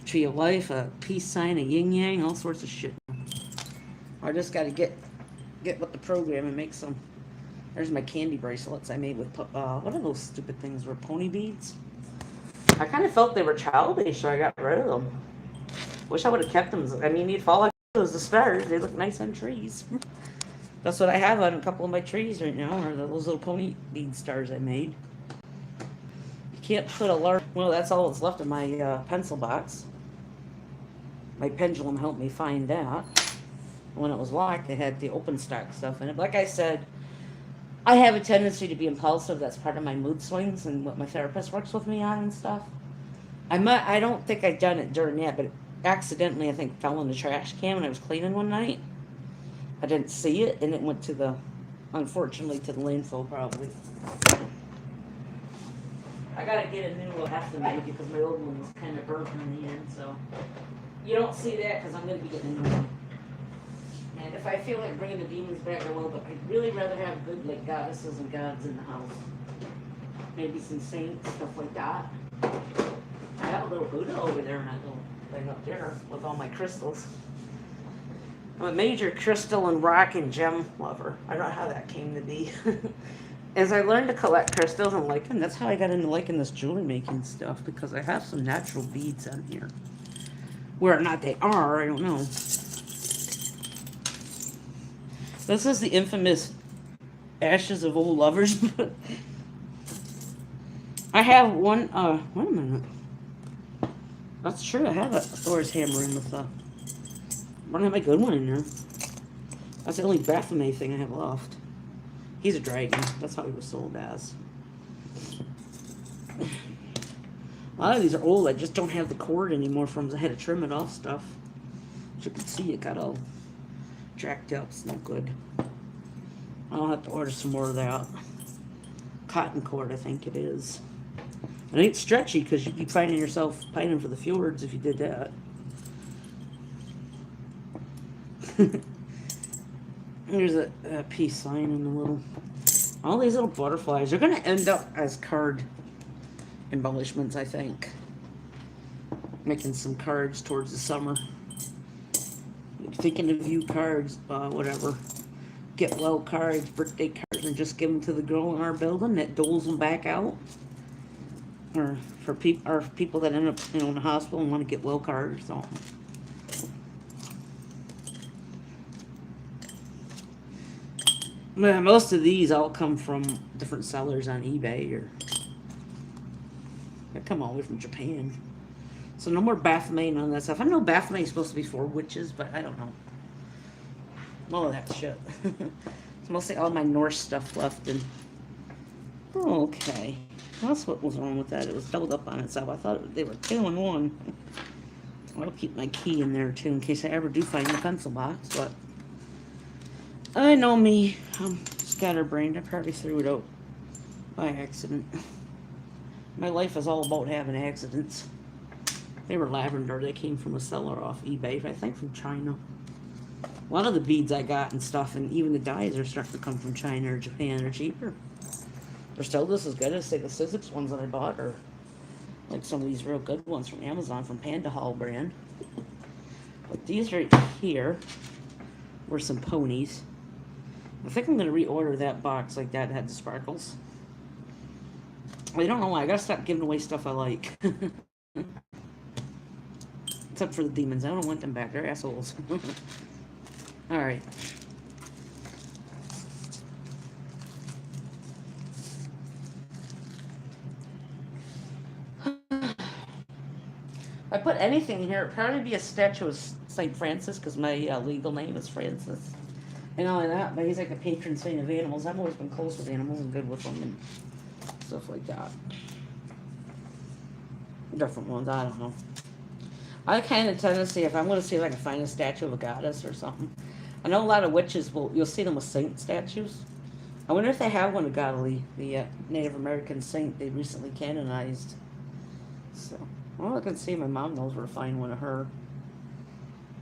Tree of Life, a peace sign, a yin yang, all sorts of shit. I just got to get with the program and make some. There's my candy bracelets I made with, what are those stupid things? Were pony beads? I kind of felt they were childish, so I got rid of them. Wish I would have kept them. I mean, you'd fall like those the stars. They look nice on trees. That's what I have on a couple of my trees right now, are those little pony bead stars I made. You can't put a large... Well, that's all that's left of my pencil box. My pendulum helped me find that. When it was locked, it had the open stock stuff in it. Like I said, I have a tendency to be impulsive. That's part of my mood swings and what my therapist works with me on and stuff. I don't think I'd done it during that, but accidentally, I think, fell in the trash can when I was cleaning one night. I didn't see it, and it went to the, unfortunately, to the landfill, probably. I gotta get a new one, have to make, because my old one was kind of burnt in the end, so. You don't see that, because I'm gonna be getting a new one. And if I feel like bringing the demons back, I will, but I'd really rather have good, like, goddesses and gods in the house. Maybe some saints, stuff like that. I have a little Buddha over there, and I little thing up there with all my crystals. I'm a major crystal and rock and gem lover. I don't know how that came to be. As I learned to collect crystals and like them, that's how I got into liking this jewelry making stuff, because I have some natural beads on here. Where or not they are, I don't know. This is the infamous Ashes of Old Lovers. I have one, wait a minute. That's true, I have a Thor's hammer in with the... I don't have my good one in there. That's the only Baphomet thing I have left. He's a dragon. That's how he was sold as. A lot of these are old. I just don't have the cord anymore from them. I had to trim it off stuff. As you can see, it got all jacked up. It's no good. I'll have to order some more of that. Cotton cord, I think it is. It ain't stretchy, because you keep finding yourself pining for the fjords if you did that. There's a peace sign and a little... All these little butterflies are going to end up as card embellishments, I think. Making some cards towards the summer. Thinking of you cards, whatever. Get well cards, birthday cards, and just give them to the girl in our building that doles them back out. Or for people that end up, in the hospital and want to get well cards or something. Well, most of these all come from different sellers on eBay, or they come all the way from Japan. So no more Baphomet on that stuff. I know Baphomet is supposed to be for witches, but I don't know. All of that shit. It's mostly all my Norse stuff left. And okay, that's what was wrong with that. It was doubled up on itself. I thought they were 2 in 1. I'll keep my key in there too in case I ever do find the pencil box. But I know me. I'm scatterbrained. I probably threw it out by accident. My life is all about having accidents. They were lavender. They came from a seller off eBay, I think from China. A lot of the beads I got and stuff, and even the dyes are starting to come from China or Japan. They're cheaper. They're still just as good as, say, the Sizzix ones that I bought, or like some of these real good ones from Amazon, from Panda Hall brand. But these right here were some ponies. I think I'm going to reorder that box like that had the sparkles. I don't know why. I got to stop giving away stuff I like. Except for the demons. I don't want them back. They're assholes. Alright. If I put anything in here, it'd probably be a statue of St. Francis, because my legal name is Francis. And all of that, but he's like a patron saint of animals. I've always been close with animals and good with them and stuff like that. Different ones, I don't know. I kind of tend to see if I'm going to see if I can find a statue of a goddess or something. I know a lot of witches you'll see them with saint statues. I wonder if they have one of Godly, the Native American saint they recently canonized. So, well, I can see my mom knows where to find one of her.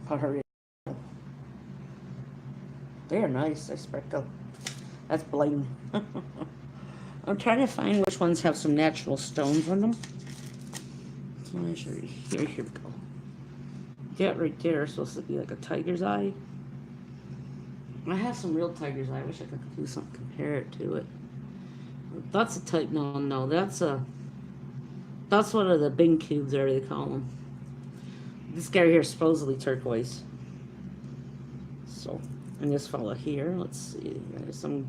Put her in. They are nice. They sparkle. That's bling. I'm trying to find which ones have some natural stones on them. So here we go. That right there is supposed to be like a tiger's eye. I have some real tiger's eye. I wish I could do something, compare it to it. That's a type. No, that's one of the Bing cubes, there they call them. This guy here is supposedly turquoise. So, and this fella here, let's see, there's some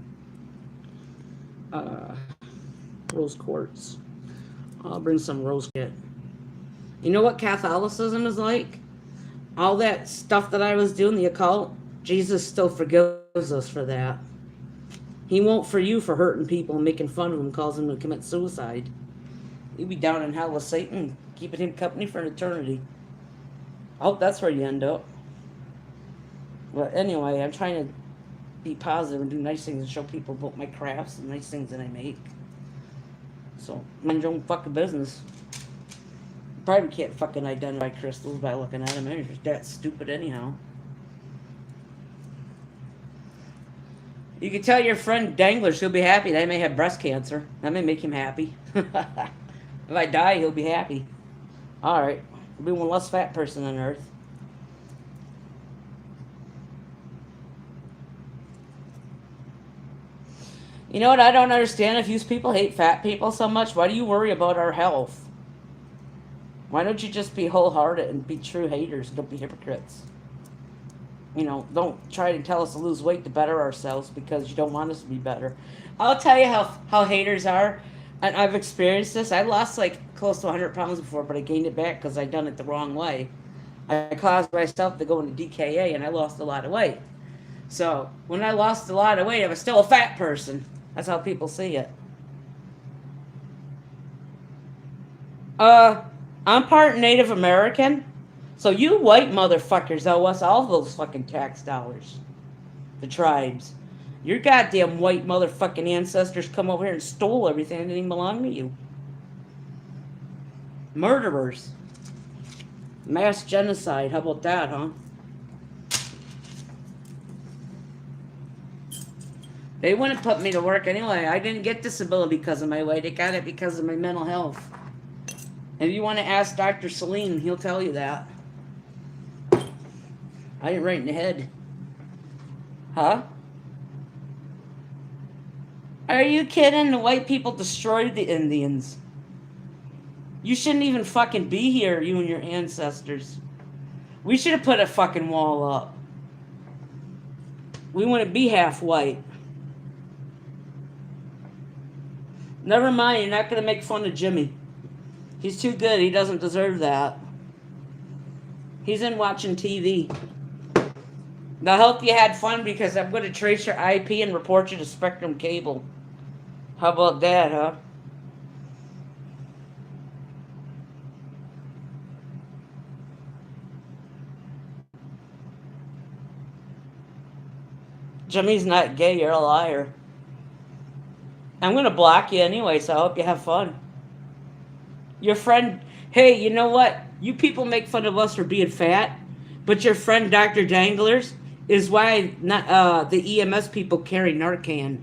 rose quartz. I'll bring some rose kit. You know what Catholicism is like? All that stuff that I was doing, the occult, Jesus still forgives us for that. He won't for you for hurting people and making fun of them, causing them to commit suicide. You'd be down in hell with Satan, keeping him company for an eternity. Oh, that's where you end up. But anyway, I'm trying to be positive and do nice things and show people about my crafts and nice things that I make. So, mind your own fucking business. Probably can't fucking identify crystals by looking at them. They're just that stupid anyhow. You can tell your friend Dangler she'll be happy. They may have breast cancer. That may make him happy. If I die, he'll be happy. Alright. I'll be one less fat person on earth. You know what I don't understand? If you people hate fat people so much, why do you worry about our health? Why don't you just be wholehearted and be true haters? Don't be hypocrites. You know, don't try to tell us to lose weight to better ourselves because you don't want us to be better. I'll tell you how haters are. And I've experienced this. I lost like close to 100 pounds before, but I gained it back because I done it the wrong way. I caused myself to go into DKA and I lost a lot of weight. So when I lost a lot of weight, I was still a fat person. That's how people see it. I'm part Native American. So you white motherfuckers owe us all those fucking tax dollars. The tribes. Your goddamn white motherfucking ancestors come over here and stole everything that didn't even belong to you. Murderers. Mass genocide. How about that, huh? They wouldn't put me to work anyway. I didn't get disability because of my weight. I got it because of my mental health. If you want to ask Dr. Salim, he'll tell you that. I didn't right in the head. Huh? Are you kidding? The white people destroyed the Indians. You shouldn't even fucking be here, you and your ancestors. We should have put a fucking wall up. We wouldn't be half white. Never mind, you're not going to make fun of Jimmy. He's too good. He doesn't deserve that. He's in watching TV. I hope you had fun because I'm going to trace your IP and report you to Spectrum Cable. How about that, huh? Jimmy's not gay. You're a liar. I'm going to block you anyway, so I hope you have fun. Your friend... Hey, you know what? You people make fun of us for being fat, but your friend Dr. Danglers is why not the EMS people carry Narcan.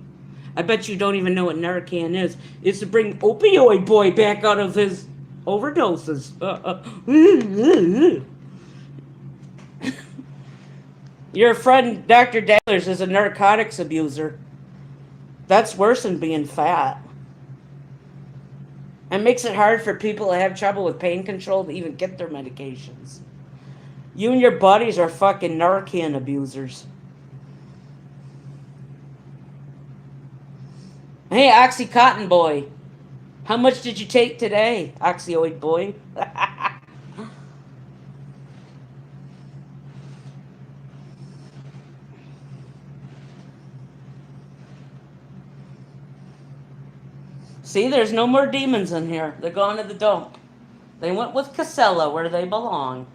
I bet you don't even know what Narcan is. It's to bring Opioid Boy back out of his overdoses. Your friend Dr. Danglers is a narcotics abuser. That's worse than being fat. It makes it hard for people that have trouble with pain control to even get their medications. You and your buddies are fucking Narcan abusers. Hey, Oxycontin boy. How much did you take today, Oxyoid boy? See, there's no more demons in here. They're gone to the dump. They went with Casella where they belong.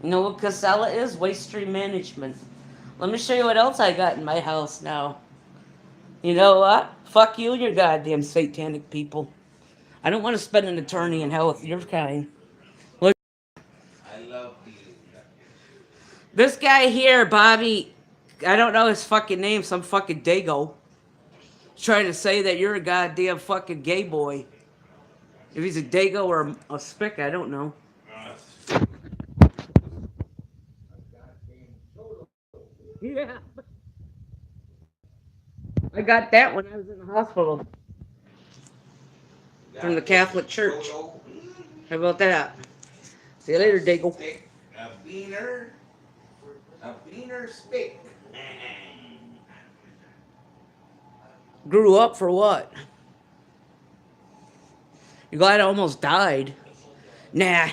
You know what Casella is? Waste stream management. Let me show you what else I got in my house now. You know what? Fuck you and your goddamn satanic people. I don't want to spend an eternity in hell with your kind. Look. I love you. This guy here, Bobby, I don't know his fucking name, some fucking Dago. Trying to say that you're a goddamn fucking gay boy. If he's a Dago or a spick, I don't know. Yeah. I got that when I was in the hospital. From the Catholic Church. How about that? See you later, Dago. A beaner spick. Grew up for what? You're glad I almost died? Nah.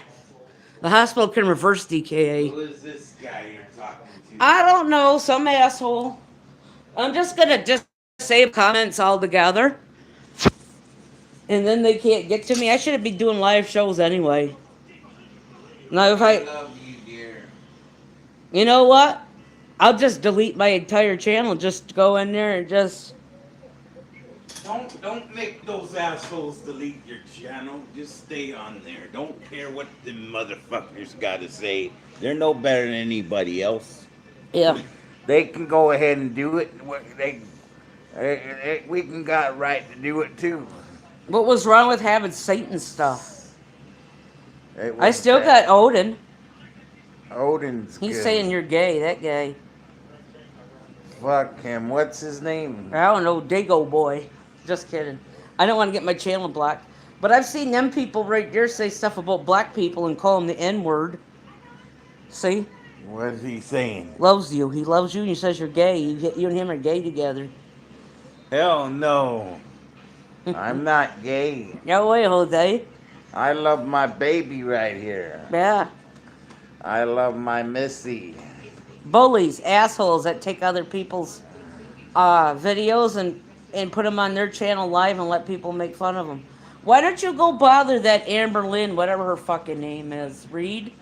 The hospital can reverse DKA. Who is this guy you're talking to? I don't know. Some asshole. I'm just going to just save comments all together. And then they can't get to me. I shouldn't be doing live shows anyway. Now if I love you, dear. You know what? I'll just delete my entire channel. Just go in there and just... Don't make those assholes delete your channel. Just stay on there. Don't care what the motherfuckers gotta say. They're no better than anybody else. Yeah. They can go ahead and do it. We can got right to do it too. What was wrong with having Satan stuff? I still got Odin. Odin's He's good. saying you're gay, that guy. Fuck him. What's his name? I don't know, Dago boy. Just kidding. I don't want to get my channel blocked. But I've seen them people right there say stuff about black people and call them the N-word. See? What is he saying? Loves you. He loves you and he says you're gay. You and him are gay together. Hell no. I'm not gay. No way, Jose. I love my baby right here. Yeah. I love my Missy. Bullies, assholes that take other people's videos and put them on their channel live and let people make fun of them. Why don't you go bother that Amber Lynn, whatever her fucking name is, Reed?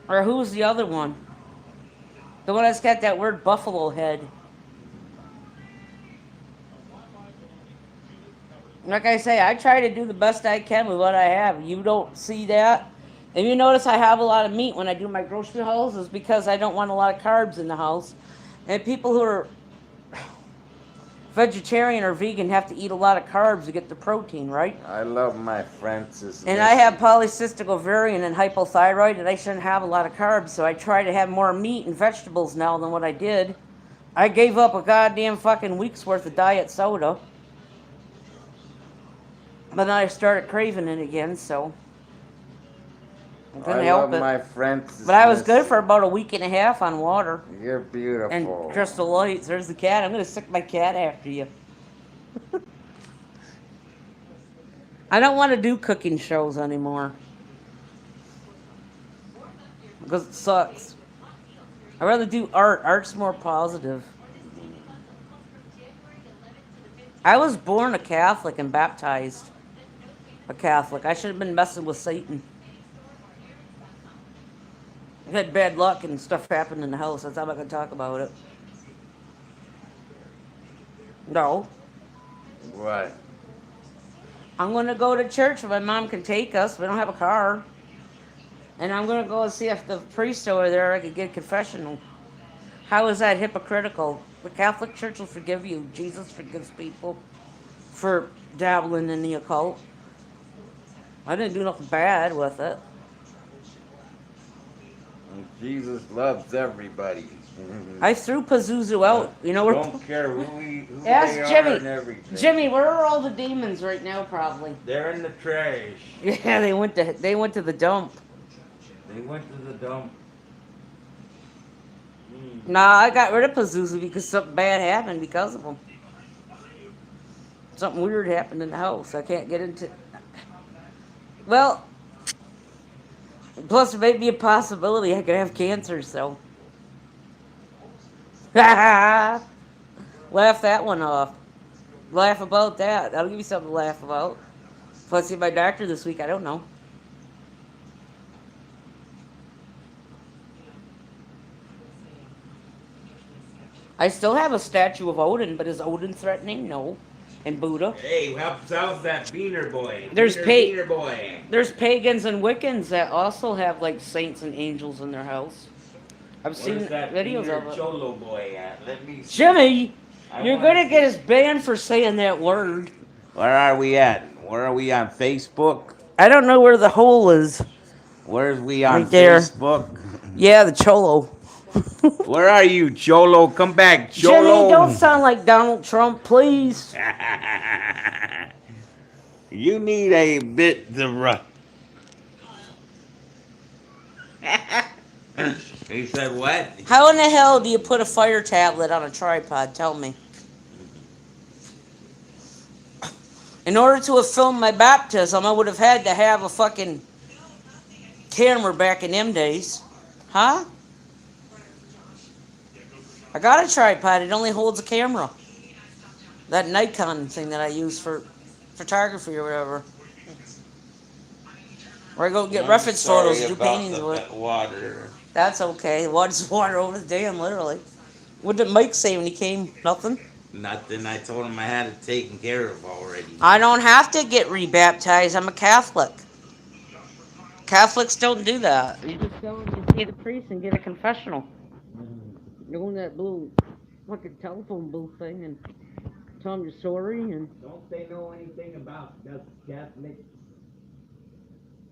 Or who's the other one? The one that's got that weird buffalo head. Like I say, I try to do the best I can with what I have. You don't see that? If you notice I have a lot of meat when I do my grocery hauls, is because I don't want a lot of carbs in the house. And people who are vegetarian or vegan have to eat a lot of carbs to get the protein, right? I love my Francis. And I have polycystic ovarian and hypothyroid, and I shouldn't have a lot of carbs, so I try to have more meat and vegetables now than what I did. I gave up a goddamn fucking week's worth of diet soda. But then I started craving it again, so... Couldn't I help love it. my friends. But I was good for about a week and a half on water You're and beautiful. crystal lights. There's the cat. I'm gonna stick my cat after you. I don't want to do cooking shows anymore because it sucks. I'd rather do art. Art's more positive. I was born a Catholic and baptized a Catholic. I should have been messing with Satan. I had bad luck and stuff happened in the house. That's how I'm not gonna talk about it. No. What? I'm gonna go to church if my mom can take us. We don't have a car. And I'm gonna go and see if the priest over there I could get a confessional. How is that hypocritical? The Catholic Church will forgive you. Jesus forgives people for dabbling in the occult. I didn't do nothing bad with it. Jesus loves everybody. I threw Pazuzu out. You know where? Don't care who Ask they are Jimmy. and everything. Jimmy, where are all the demons right now? Probably. They're in the trash. Yeah, they went to the dump. They went to the dump. Nah, I got rid of Pazuzu because something bad happened because of them. Something weird happened in the house. I can't get into. Well, plus it may be a possibility I could have cancer, so. Laugh that one off. Laugh about that. That'll give you something to laugh about. If I see my doctor this week, I don't know. I still have a statue of Odin, but is Odin threatening? No. And Buddha. Hey, how's that Beaner boy? There's Beaner boy. There's pagans and Wiccans that also have like saints and angels in their house. I've seen that videos Beaner of it. Cholo boy at? Let me see. Jimmy, I you're wanna gonna get us banned for saying that word. Where are we at? Where are we on Facebook? I don't know where the hole is. Where's we on Right there. Facebook? Yeah, the cholo. Where are you, Cholo? Come back, Cholo. Jimmy, don't sound like Donald Trump, please. You need a bit to run. He said what? How in the hell do you put a fire tablet on a tripod? Tell me. In order to have filmed my baptism, I would have had to have a fucking camera back in them days. Huh? I got a tripod. It only holds a camera. That Nikon thing that I use for photography or whatever. Where I go get reference photos and do paintings with. Water. That's okay. Water's water over the dam, literally. What did Mike say when he came? Nothing? Nothing. I told him I had it taken care of already. I don't have to get rebaptized. I'm a Catholic. Catholics don't do that. You just go and you see the priest and get a confessional. You go in that blue fucking telephone booth thing and tell them your story and... Don't they know anything about Catholic?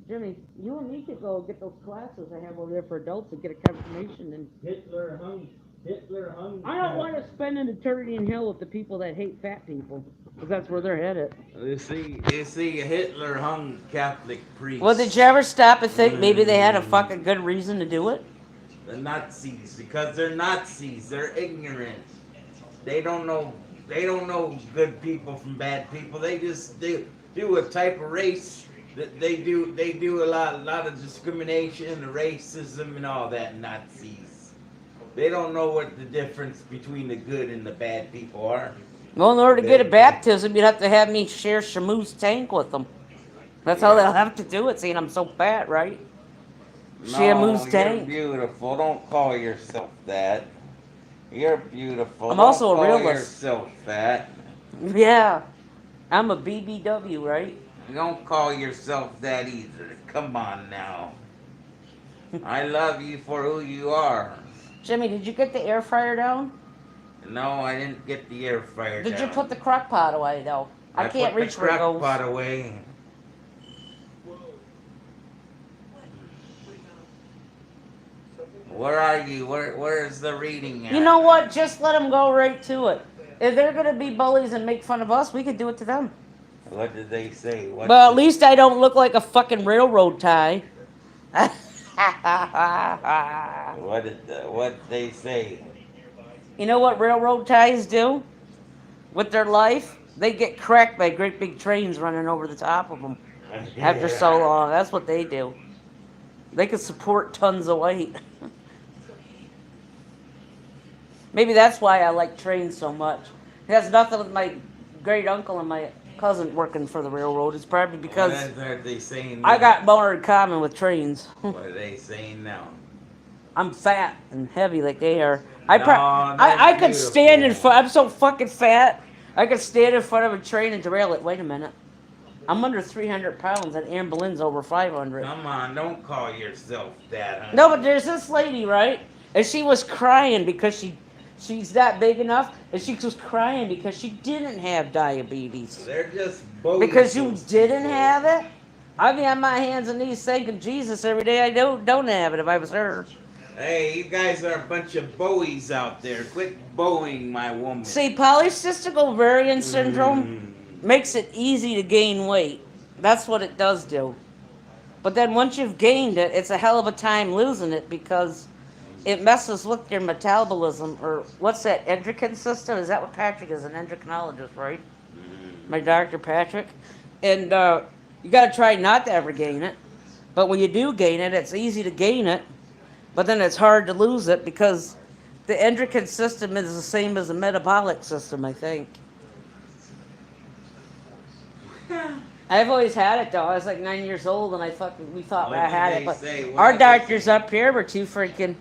Jimmy, you and me could go get those classes I have over there for adults and get a confirmation and... Hitler hung. I don't want to spend an eternity in hell with the people that hate fat people, because that's where they're headed. You see, Hitler hung Catholic priests. Well, did you ever stop and think maybe they had a fucking good reason to do it? The Nazis, because they're Nazis. They're ignorant. They don't know good people from bad people. They just do a type of race. They do a lot of discrimination and racism and all that. Nazis. They don't know what the difference between the good and the bad people are. Well, in order to get a baptism, you'd have to have me share Shamu's tank with them. That's how they'll have to do it, seeing I'm so fat, right? Shamu's tank. You're beautiful. Don't call yourself that. You're beautiful. I'm also a Don't call realist. yourself fat. Yeah. I'm a BBW, right? Don't call yourself that either. Come on now. I love you for who you are. Jimmy, did you get the air fryer down? No, I didn't get the air fryer down. Did you put the crock pot away, though? I can't reach where it goes. I put the crock pot away. Where are you? Where's the reading at? You know what? Just let them go right to it. If they're going to be bullies and make fun of us, we could do it to them. What did they say? Well, at least I don't look like a fucking railroad tie. What they say? You know what railroad ties do with their life? They get cracked by great big trains running over the top of them after so long. That's what they do. They can support tons of weight. Maybe that's why I like trains so much. It has nothing with my great uncle and my cousin working for the railroad. It's probably because What are they saying I now? got more in common with trains. What are they saying now? I'm fat and heavy like they are. No, I that's could stand in beautiful. front. I'm so fucking fat. I could stand in front of a train and derail it. Wait a minute. I'm under 300 pounds and Anne Boleyn's over 500. Come on, don't call yourself that, honey. No, but there's this lady, right? And she was crying because she's that big enough, and she was crying because she didn't have diabetes. They're just bogus. Because you didn't have it? I'd be on my hands and knees thanking Jesus every day I don't have it if I was her. Hey, you guys are a bunch of Bowies out there. Quit bowing my woman. See, polycystic ovarian syndrome makes it easy to gain weight. That's what it does do. But then once you've gained it, it's a hell of a time losing it because it messes with your metabolism, or what's that, endocrine system? Is that what Patrick is, an endocrinologist, right? My doctor, Patrick. And you got to try not to ever gain it. But when you do gain it, it's easy to gain it. But then it's hard to lose it because the endocrine system is the same as the metabolic system, I think. I've always had it though. I was like 9 years old and we thought What I did had they it. But say? What our did they doctors say? up here were too freaking.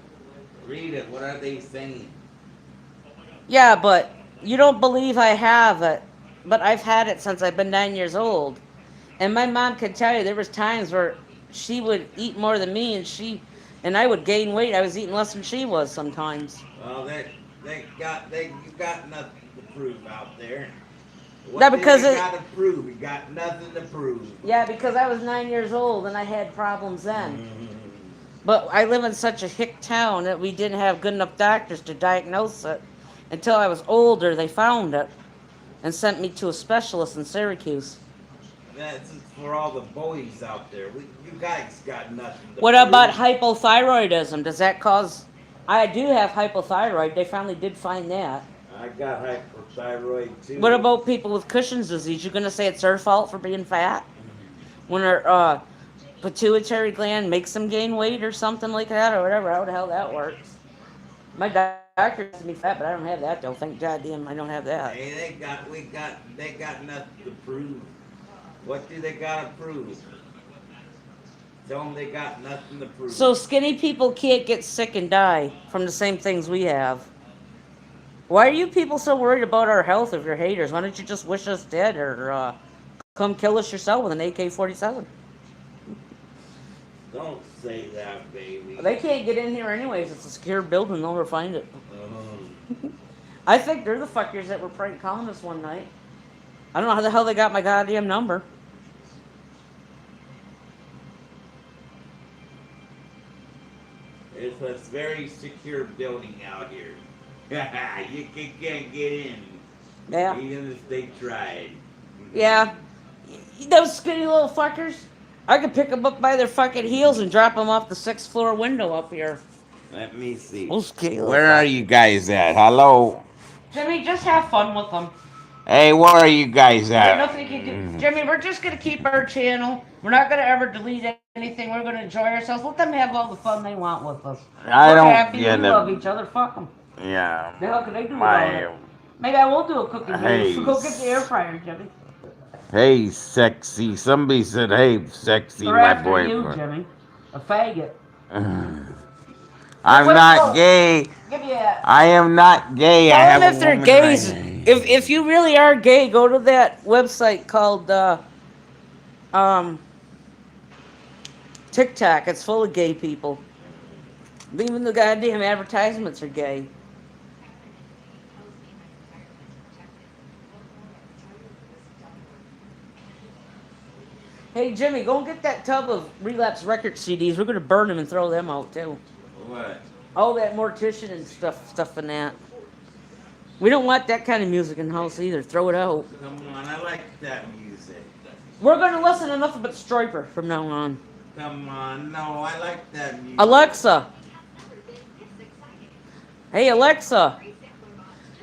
Read it. What are they saying? Yeah, but you don't believe I have it. But I've had it since I've been 9 years old. And my mom can tell you there was times where she would eat more than me and I would gain weight. I was eating less than she was sometimes. Well, you got nothing to prove out there. What No, because do you it- got to prove? You got nothing to prove. Yeah, because I was 9 years old and I had problems then. But I live in such a hick town that we didn't have good enough doctors to diagnose it. Until I was older, they found it and sent me to a specialist in Syracuse. That's for all the boys out there. You guys got nothing to What prove. about hypothyroidism? Does that cause... I do have hypothyroid. They finally did find that. I got hypothyroid too. What about people with Cushing's disease? You're going to say it's their fault for being fat? When their pituitary gland makes them gain weight or something like that or whatever, how the hell that works. My doctor says me fat, but I don't have that though. Thank God damn I don't have that. Hey, they got nothing to prove. What do they gotta prove? Tell them they got nothing to prove. So skinny people can't get sick and die from the same things we have. Why are you people so worried about our health if you're haters? Why don't you just wish us dead or come kill us yourself with an AK-47? Don't say that, baby. They can't get in here anyways. It's a secure building. They'll never find it. Um, I think they're the fuckers that were prank calling us one night. I don't know how the hell they got my goddamn number. it's a very secure building out here. You can't get in. Yeah. Even if they tried. Yeah. Those skinny little fuckers. I could pick them up by their fucking heels and drop them off the 6th floor window up here. Let me see. Those skinny little Where are you guys at? Hello? Jimmy, just have fun with them. Hey, where are you guys There's at? nothing you can do. Jimmy, we're just going to keep our channel. We're not going to ever delete anything. We're going to enjoy ourselves. Let them have all the fun they want with us. I We're don't happy. get We love it. each other. Fuck them. Yeah. The hell can they do about it? Maybe I won't do a cooking video. Go get the air fryer, Jimmy. Hey, sexy. Somebody said, hey, sexy, They're my after you, boyfriend. Jimmy. A faggot. I'm Wait, not look. gay. Give me that. I am not gay. I Tell have them a if they're woman gays. right now. If you really are gay, go to that website called TikTok. It's full of gay people. Even the goddamn advertisements are gay. Hey Jimmy, go and get that tub of Relapse Record CDs. We're gonna burn them and throw them out too. What? All that mortician and stuff in that. We don't want that kind of music in the house either. Throw it out. Come on, I like that music. We're gonna listen to nothing but Striper from now on. Come on, no, I like that music. Alexa. Hey Alexa.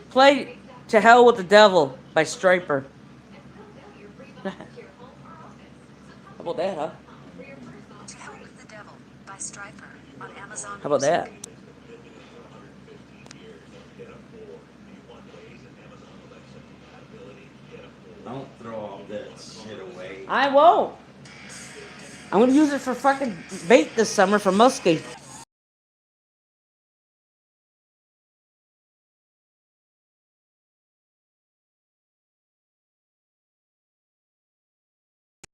Play To Hell with the Devil by Striper. How about that, huh? To Hell with the Devil by Striper on Amazon. How about that? Don't throw all that shit away. I won't. I'm gonna use it for fucking bait this summer for muskie.